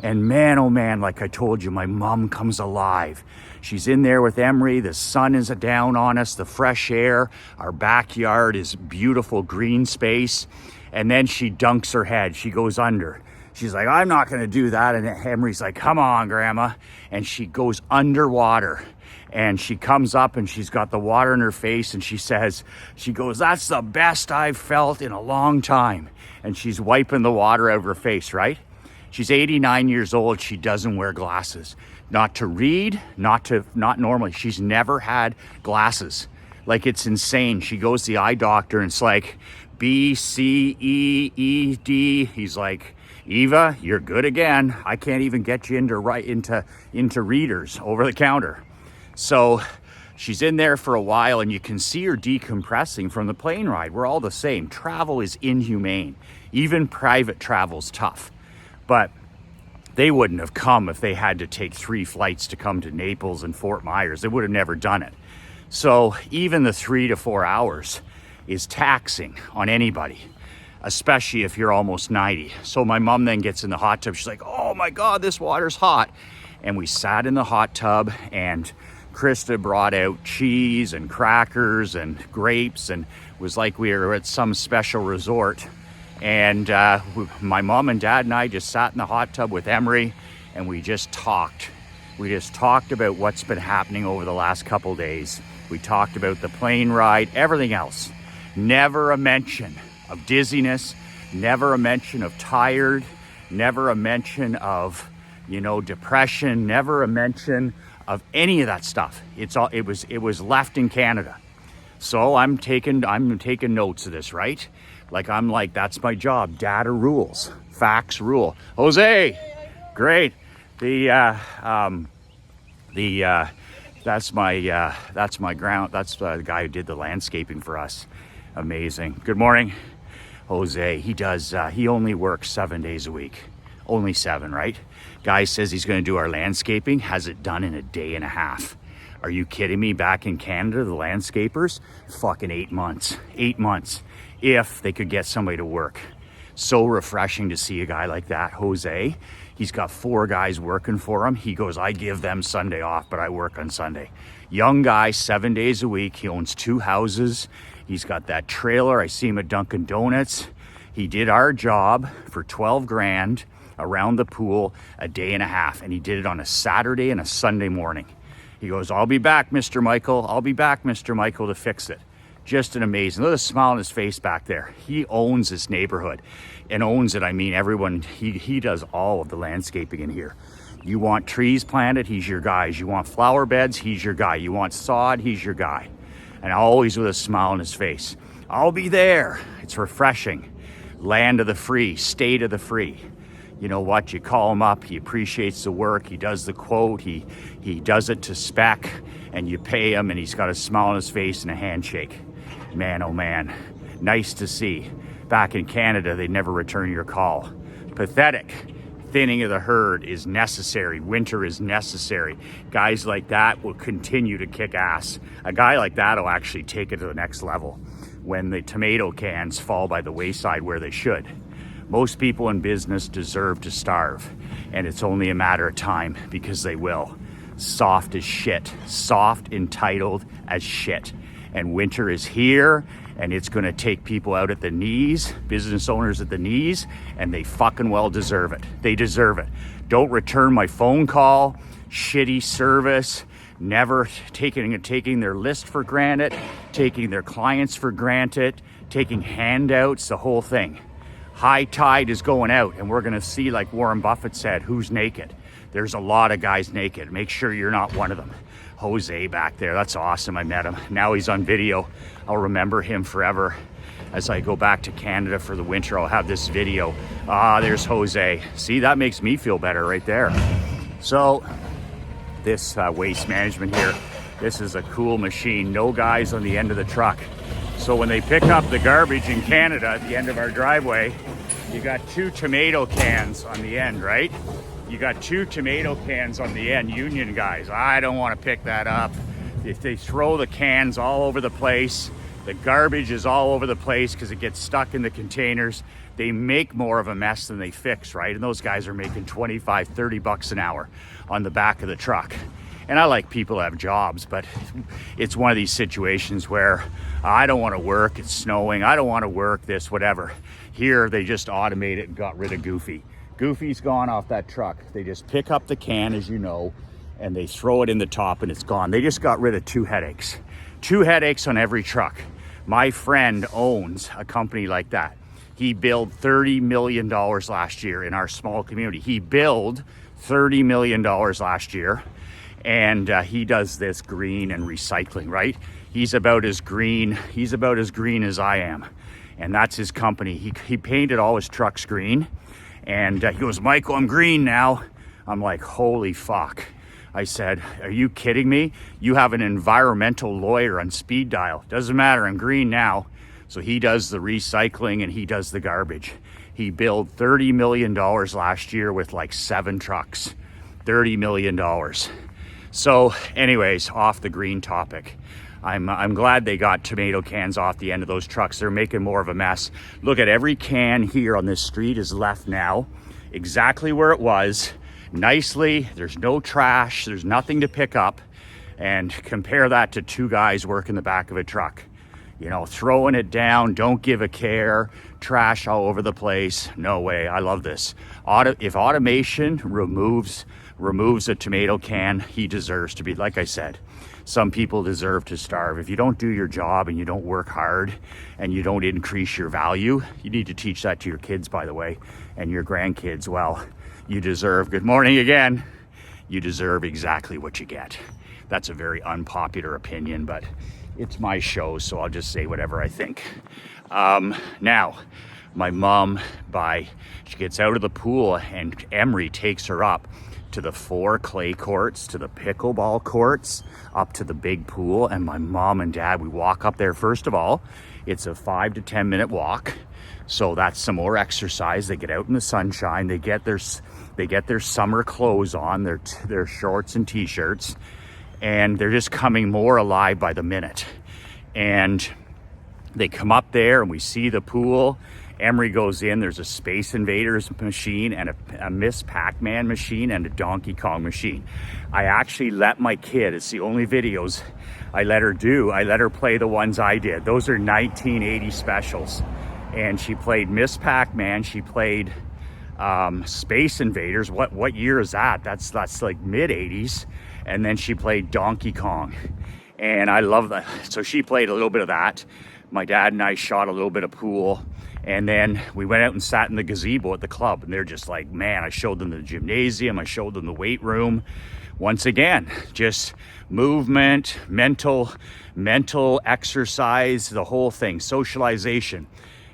Speaker 1: And man, oh man, like I told you, my mom comes alive. She's in there with Emery. The sun is down on us, the fresh air. Our backyard is beautiful green space. And then she dunks her head. She goes under. She's like, I'm not going to do that. And Emery's like, come on, Grandma. And she goes underwater. And she comes up and she's got the water in her face, and she goes, that's the best I've felt in a long time. And she's wiping the water out of her face, right? She's 89 years old. She doesn't wear glasses. Not to read, not normally. She's never had glasses. Like, it's insane. She goes to the eye doctor and it's like B, C, E, E, D. He's like, Eva, you're good again. I can't even get you into readers over the counter. So she's in there for a while, and you can see her decompressing from the plane ride. We're all the same. Travel is inhumane. Even private travel's tough. But they wouldn't have come if they had to take 3 flights to come to Naples and Fort Myers. They would have never done it. So even the 3 to 4 hours is taxing on anybody, especially if you're almost 90. So my mom then gets in the hot tub. She's like, oh my God, this water's hot. And we sat in the hot tub, and Krista brought out cheese and crackers and grapes, and it was like we were at some special resort. And my mom and dad and I just sat in the hot tub with Emery, and we just talked. We just talked about what's been happening over the last couple days. We talked about the plane ride, everything else. Never a mention of dizziness, never a mention of tired, never a mention of, depression, never a mention of any of that stuff. It was left in Canada. So I'm taking notes of this, right? I'm like, that's my job. Data rules, facts rule. Jose, great. That's my ground. That's the guy who did the landscaping for us. Amazing. Good morning, Jose. He only works 7 days a week. Only 7, right? Guy says he's going to do our landscaping, has it done in a day and a half, Are you kidding me? Back in Canada, the landscapers, fucking 8 months. 8 months, if they could get somebody to work. So refreshing to see a guy like that, Jose. He's got 4 guys working for him. He goes, I give them Sunday off, but I work on Sunday. Young guy, 7 days a week. He owns 2 houses. He's got that trailer. I see him at Dunkin' Donuts. He did our job for 12 grand around the pool a day and a half. And he did it on a Saturday and a Sunday morning. He goes, I'll be back, Mr. Michael. I'll be back, Mr. Michael, to fix it. Just an amazing, look at the smile on his face back there. He owns this neighborhood, and owns it, I mean everyone, he does all of the landscaping in here. You want trees planted, he's your guy. You want flower beds, he's your guy. You want sod, he's your guy. And always with a smile on his face. I'll be there. It's refreshing. Land of the free, state of the free. You know what, you call him up, he appreciates the work, he does the quote, he does it to spec, and you pay him, and he's got a smile on his face and a handshake. Man, oh man, nice to see. Back in Canada, they never return your call. Pathetic. Thinning of the herd is necessary. Winter is necessary. Guys like that will continue to kick ass. A guy like that will actually take it to the next level when the tomato cans fall by the wayside where they should. Most people in business deserve to starve, and it's only a matter of time because they will. Soft as shit. Soft, entitled as shit. And winter is here, and it's going to take people out at the knees, business owners at the knees, and they fucking well deserve it. They deserve it. Don't return my phone call, shitty service, never taking their list for granted, taking their clients for granted, taking handouts, the whole thing. High tide is going out, and we're going to see, like Warren Buffett said, who's naked. There's a lot of guys naked. Make sure you're not one of them. Jose back there, that's awesome. I met him. Now he's on video. I'll remember him forever. As I go back to Canada for the winter, I'll have this video. There's Jose. See, that makes me feel better right there. So this waste management here, this is a cool machine. No guys on the end of the truck. So when they pick up the garbage in Canada at the end of our driveway, you got 2 tomato cans on the end, right? You got 2 tomato cans on the end, union guys. I don't want to pick that up. If they throw the cans all over the place, the garbage is all over the place because it gets stuck in the containers. They make more of a mess than they fix, right? And those guys are making 25, 30 bucks an hour on the back of the truck. And I like people to have jobs, but it's one of these situations where I don't want to work, it's snowing, I don't want to work, this, whatever. Here, they just automated and got rid of Goofy. Goofy's gone off that truck. They just pick up the can, as you know, and they throw it in the top and it's gone. They just got rid of 2 headaches. 2 headaches on every truck. My friend owns a company like that. He billed $30 million last year in our small community. He billed $30 million last year, and he does this green and recycling, right? He's about as green as I am, and that's his company. He painted all his trucks green. And he goes, Michael, I'm green now. I'm like, holy fuck. I said, are you kidding me? You have an environmental lawyer on speed dial. Doesn't matter, I'm green now. So he does the recycling and he does the garbage. He billed $30 million last year with like 7 trucks. $30 million. So anyways, off the green topic. I'm glad they got tomato cans off the end of those trucks. They're making more of a mess. Look at every can here on this street is left now exactly where it was, nicely. There's no trash. There's nothing to pick up. And compare that to 2 guys working the back of a truck. You know, throwing it down, don't give a care, trash all over the place. No way. I love this. If automation removes a tomato can, he deserves to be, like I said, some people deserve to starve. If you don't do your job and you don't work hard and you don't increase your value, you need to teach that to your kids, by the way, and your grandkids. Well, you deserve, good morning again, you deserve exactly what you get. That's a very unpopular opinion, but it's my show, so I'll just say whatever I think. Now, my mom, she gets out of the pool and Emery takes her up to the 4 clay courts, to the pickleball courts, up to the big pool. And my mom and dad, we walk up there. First of all, it's a 5 to 10 minute walk. So that's some more exercise. They get out in the sunshine. They get their summer clothes on, their shorts and t-shirts. and they're just coming more alive by the minute. And they come up there and we see the pool. Emery goes in, there's a Space Invaders machine and a Miss Pac-Man machine and a Donkey Kong machine. I actually let my kid, it's the only videos I let her play the ones I did. Those are 1980 specials. And she played Miss Pac-Man, she played Space Invaders. What year is that? That's like mid-80s. And then she played Donkey Kong. And I love that. So she played a little bit of that. My dad and I shot a little bit of pool. And then we went out and sat in the gazebo at the club. And they're just like, man, I showed them the gymnasium. I showed them the weight room. Once again, just movement, mental exercise, the whole thing, socialization.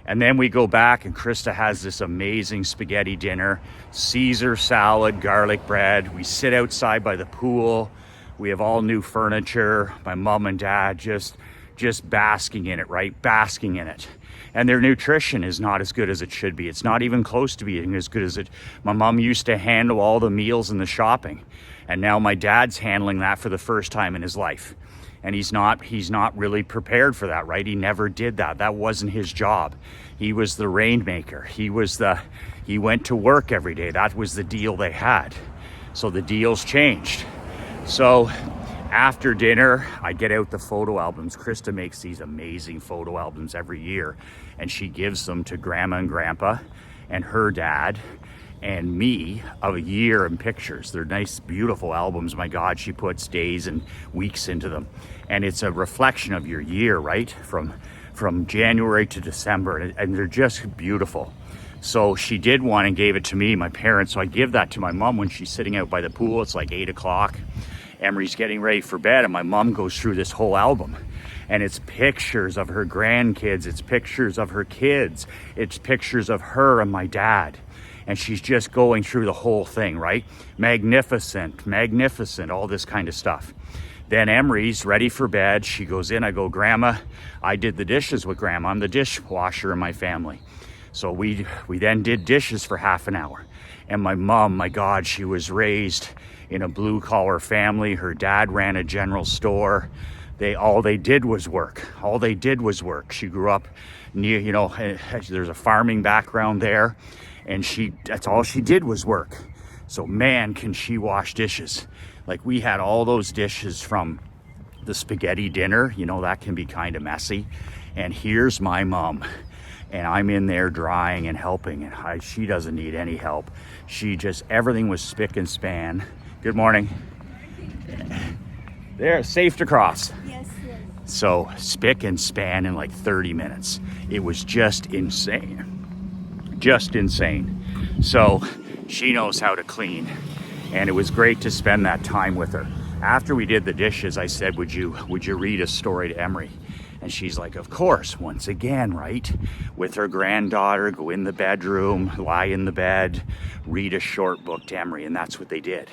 Speaker 1: And then we go back and Krista has this amazing spaghetti dinner, Caesar salad, garlic bread. We sit outside by the pool. We have all new furniture. My mom and dad just basking in it, right? Basking in it. And their nutrition is not as good as it should be. It's not even close to being as good as it. My mom used to handle all the meals and the shopping. And now my dad's handling that for the first time in his life. And he's not really prepared for that, right? He never did that. That wasn't his job. He was the rainmaker. He went to work every day. That was the deal they had. So the deals changed. So after dinner, I get out the photo albums. Krista makes these amazing photo albums every year, and she gives them to Grandma and Grandpa and her dad and me of a year in pictures. They're nice, beautiful albums. My God, she puts days and weeks into them. And it's a reflection of your year, right? From January to December, and they're just beautiful. So she did one and gave it to me, my parents. So I give that to my mom when she's sitting out by the pool. It's like 8 o'clock. Emery's getting ready for bed, and my mom goes through this whole album. And it's pictures of her grandkids. It's pictures of her kids. It's pictures of her and my dad. And she's just going through the whole thing, right? Magnificent, all this kind of stuff. Then Emery's ready for bed. She goes in, I go, Grandma, I did the dishes with Grandma. I'm the dishwasher in my family. So we then did dishes for half an hour. And my mom, my God, she was raised in a blue collar family. Her dad ran a general store. All they did was work. She grew up near, there's a farming background there. And that's all she did was work. So man, can she wash dishes. Like we had all those dishes from the spaghetti dinner, that can be kind of messy. And here's my mom. And I'm in there drying and helping, and she doesn't need any help. Everything was spick and span. Good morning. There, safe to cross.
Speaker 2: Yes.
Speaker 1: So spick and span in like 30 minutes. It was just insane. So she knows how to clean, and it was great to spend that time with her. After we did the dishes, I said, would you read a story to Emery? And she's like, of course, once again, right? With her granddaughter, go in the bedroom, lie in the bed, read a short book to Emery, and that's what they did.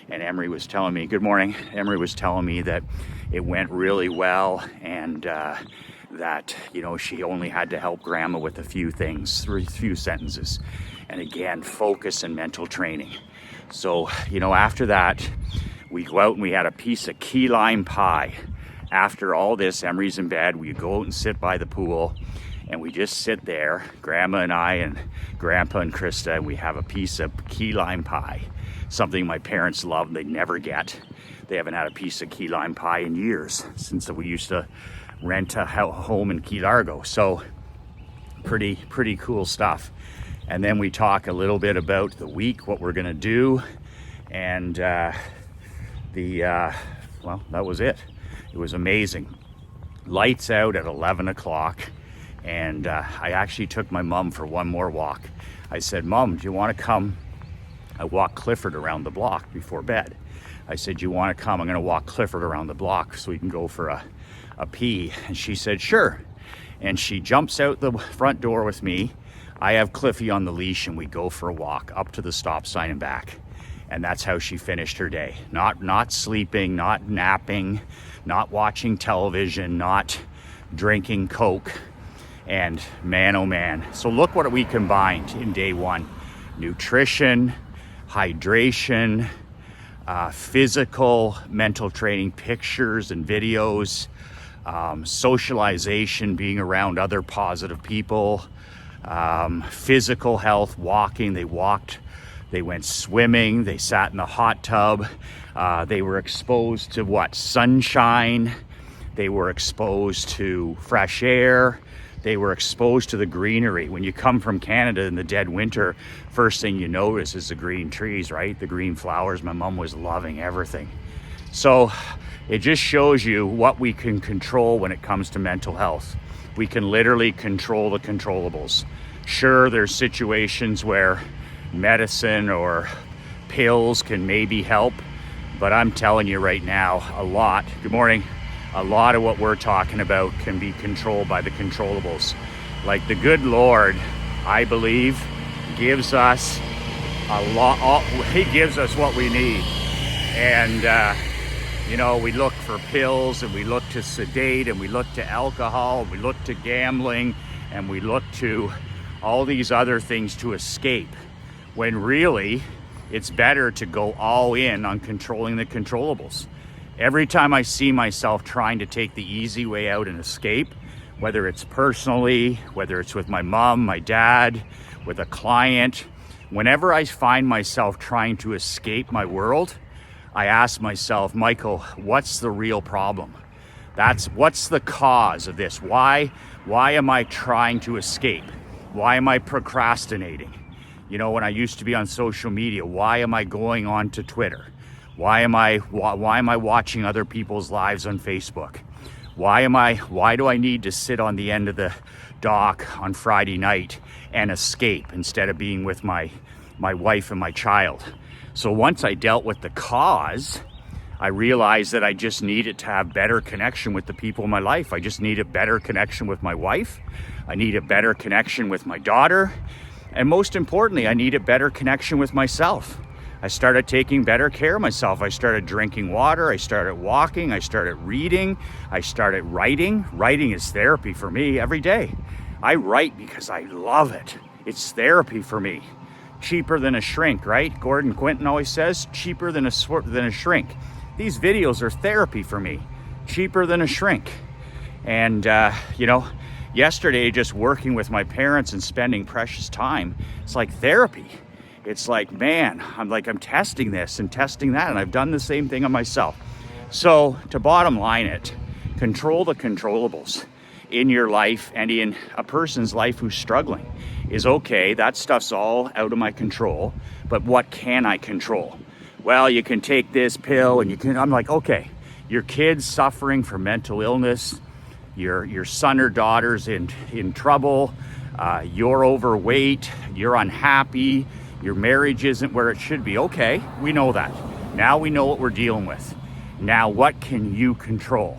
Speaker 1: And Emery was telling me, good morning, Emery was telling me that it went really well, and that, she only had to help Grandma with a few things, few sentences. And again, focus and mental training. So, after that, we go out and we had a piece of key lime pie. After all this, Emery's in bed, we go out and sit by the pool, and we just sit there, Grandma and I and Grandpa and Krista, and we have a piece of key lime pie, something my parents love, they never get. They haven't had a piece of key lime pie in years, since we used to rent a home in Key Largo. So pretty cool stuff. And then we talk a little bit about the week, what we're gonna do, and well, that was it. It was amazing. Lights out at 11 o'clock, and I actually took my mom for one more walk. I said, Mom, do you want to come? I walked Clifford around the block before bed. I said, you want to come? I'm going to walk Clifford around the block so we can go for a pee. And she said, sure. And she jumps out the front door with me. I have Cliffy on the leash, and we go for a walk up to the stop sign and back. And that's how she finished her day. Not sleeping, not napping, not watching television, not drinking Coke. And man, oh man. So look what we combined in day one. Nutrition, hydration, physical mental training, pictures and videos, socialization, being around other positive people, physical health, walking. They walked, they went swimming, they sat in the hot tub, they were exposed to what? Sunshine, they were exposed to fresh air, they were exposed to the greenery. When you come from Canada in the dead winter, first thing you notice is the green trees, right? The green flowers. My mom was loving everything. So it just shows you what we can control when it comes to mental health. We can literally control the controllables. Sure, there's situations where medicine or pills can maybe help, but I'm telling you right now, good morning, a lot of what we're talking about can be controlled by the controllables. Like the good Lord, I believe, gives us a lot. He gives us what we need. And, we look for pills, and we look to sedate, and we look to alcohol, and we look to gambling, and we look to all these other things to escape. When really, it's better to go all in on controlling the controllables. Every time I see myself trying to take the easy way out and escape, whether it's personally, whether it's with my mom, my dad, with a client, whenever I find myself trying to escape my world, I ask myself, Michael, what's the real problem? What's the cause of this? Why am I trying to escape? Why am I procrastinating? When I used to be on social media, why am I going on to Twitter? Why am I watching other people's lives on Facebook? Why do I need to sit on the end of the dock on Friday night and escape instead of being with my wife and my child? So once I dealt with the cause, I realized that I just needed to have better connection with the people in my life. I just need a better connection with my wife. I need a better connection with my daughter. And most importantly, I need a better connection with myself. I started taking better care of myself. I started drinking water. I started walking. I started reading. I started writing. Writing is therapy for me every day. I write because I love it. It's therapy for me. Cheaper than a shrink, right? Gordon Quinton always says, cheaper than a shrink. These videos are therapy for me. Cheaper than a shrink. And, yesterday, just working with my parents and spending precious time, it's like therapy. It's like, man, I'm testing this and testing that, and I've done the same thing on myself. So to bottom line it, control the controllables in your life and in a person's life who's struggling is okay. That stuff's all out of my control, but what can I control? Well, you can take this pill and I'm like, okay, your kid's suffering from mental illness, your son or daughter's in trouble, you're overweight, you're unhappy, your marriage isn't where it should be. Okay, we know that. Now we know what we're dealing with. Now what can you control?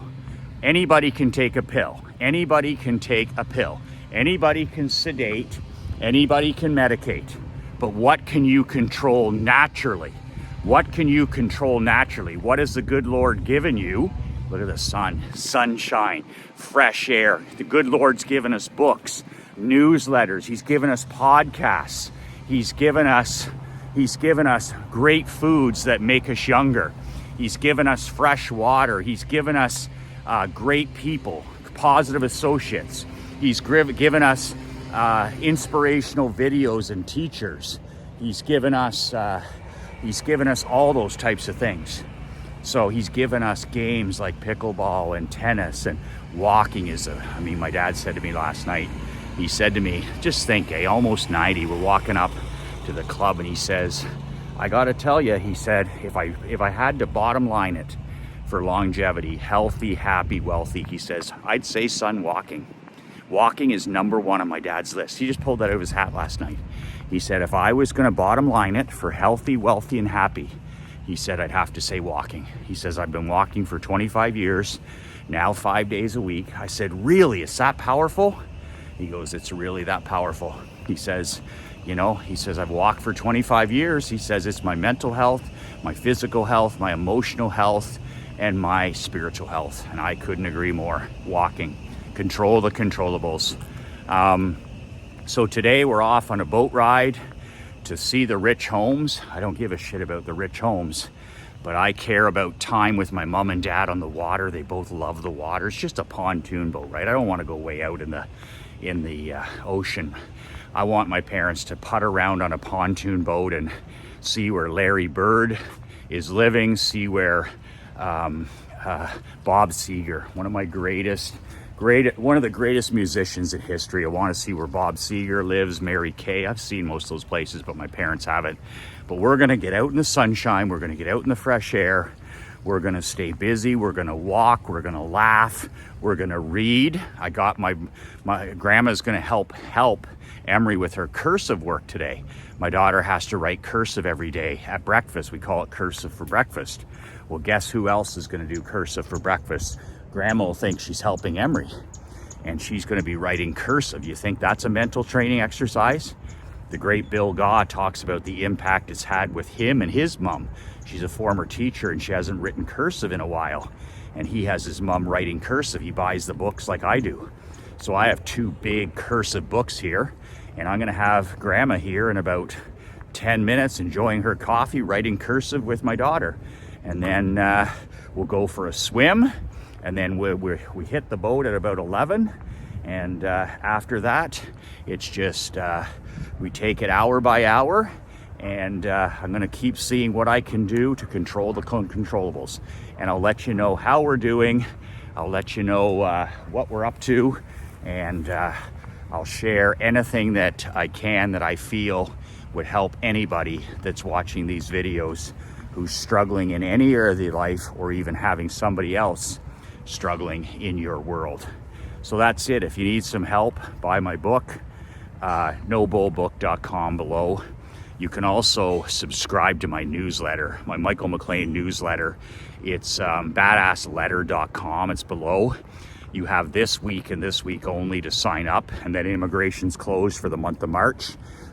Speaker 1: Anybody can take a pill. Anybody can take a pill. Anybody can sedate. Anybody can medicate. But what can you control naturally? What can you control naturally? What has the good Lord given you? Look at the sun, sunshine, fresh air. The good Lord's given us books, newsletters. He's given us podcasts. He's given us great foods that make us younger. He's given us fresh water. He's given us great people, positive associates. He's given us inspirational videos and teachers. He's given us all those types of things. So he's given us games like pickleball and tennis, and walking my dad said to me last night, he said to me, just think, almost 90, we're walking up to the club, and he says, I gotta tell you, he said, if I had to bottom line it for longevity, healthy, happy, wealthy, he says, I'd say, son, walking. Walking is number one on my dad's list. He just pulled that out of his hat last night. He said, if I was gonna bottom line it for healthy, wealthy, and happy, he said, I'd have to say walking. He says, I've been walking for 25 years, now 5 days a week. I said, really, is that powerful? He goes, it's really that powerful. He says, I've walked for 25 years. He says, it's my mental health, my physical health, my emotional health, and my spiritual health. And I couldn't agree more. Walking. Control the controllables. So today we're off on a boat ride to see the rich homes. I don't give a shit about the rich homes, but I care about time with my mom and dad on the water. They both love the water. It's just a pontoon boat, right? I don't want to go way out in the ocean. I want my parents to putt around on a pontoon boat and see where Larry Bird is living, see where Bob Seger, one of the greatest musicians in history. I want to see where Bob Seger lives, Mary Kay. I've seen most of those places, but my parents haven't. But we're going to get out in the sunshine. We're going to get out in the fresh air. We're going to stay busy. We're going to walk. We're going to laugh. We're going to read. I got my grandma's going to help Emery with her cursive work today. My daughter has to write cursive every day at breakfast. We call it cursive for breakfast. Well, guess who else is going to do cursive for breakfast? Grandma will think she's helping Emery, and she's going to be writing cursive. You think that's a mental training exercise? The great Bill Gaw talks about the impact it's had with him and his mom. She's a former teacher and she hasn't written cursive in a while. And he has his mom writing cursive. He buys the books like I do. So I have 2 big cursive books here, and I'm going to have Grandma here in about 10 minutes enjoying her coffee, writing cursive with my daughter. And then we'll go for a swim, and then we hit the boat at about 11. And after that, it's just we take it hour by hour, and I'm going to keep seeing what I can do to control the controllables. And I'll let you know how we're doing. I'll let you know what we're up to, and I'll share anything that I can that I feel would help anybody that's watching these videos who's struggling in any area of their life, or even having somebody else struggling in your world. So that's it. If you need some help, buy my book, nobullbook.com below. You can also subscribe to my newsletter, my Michael McLean newsletter. It's badassletter.com. It's below. You have this week and this week only to sign up, and then immigration's closed for the month of March.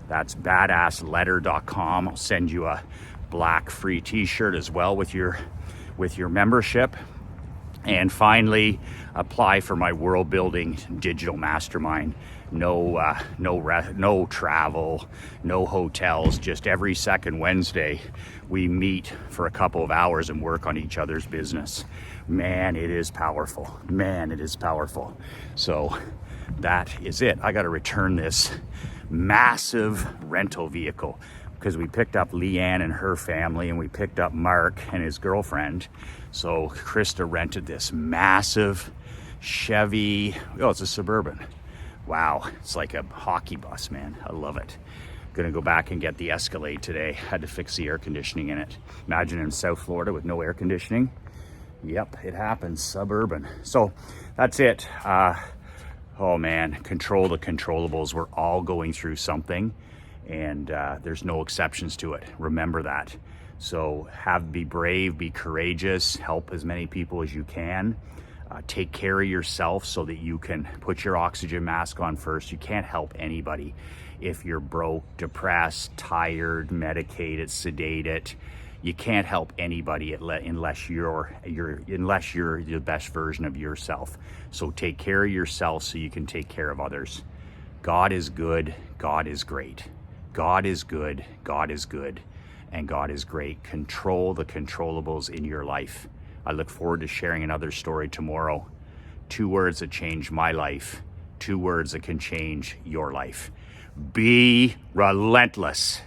Speaker 1: That's badassletter.com. I'll send you a black free t-shirt as well with your membership. And finally, apply for my world building digital mastermind. No travel, no hotels, just every second Wednesday we meet for a couple of hours and work on each other's business. Man, it is powerful. Man, it is powerful. So that is it. I got to return this massive rental vehicle because we picked up Leanne and her family, and we picked up Mark and his girlfriend. So Krista rented this massive Chevy. Oh, it's a Suburban. Wow, it's like a hockey bus, man. I love it. Gonna go back and get the Escalade today. Had to fix the air conditioning in it. Imagine in South Florida with no air conditioning. Yep, it happens. Suburban. So that's it. Oh man, control the controllables. We're all going through something, and there's no exceptions to it. Remember that. So be brave, be courageous, help as many people as you can. Take care of yourself so that you can put your oxygen mask on first. You can't help anybody if you're broke, depressed, tired, medicated, sedated. You can't help anybody unless you're the best version of yourself. So take care of yourself so you can take care of others. God is good. God is great. God is good. God is good. And God is great. Control the controllables in your life. I look forward to sharing another story tomorrow. 2 words that changed my life. 2 words that can change your life. Be relentless.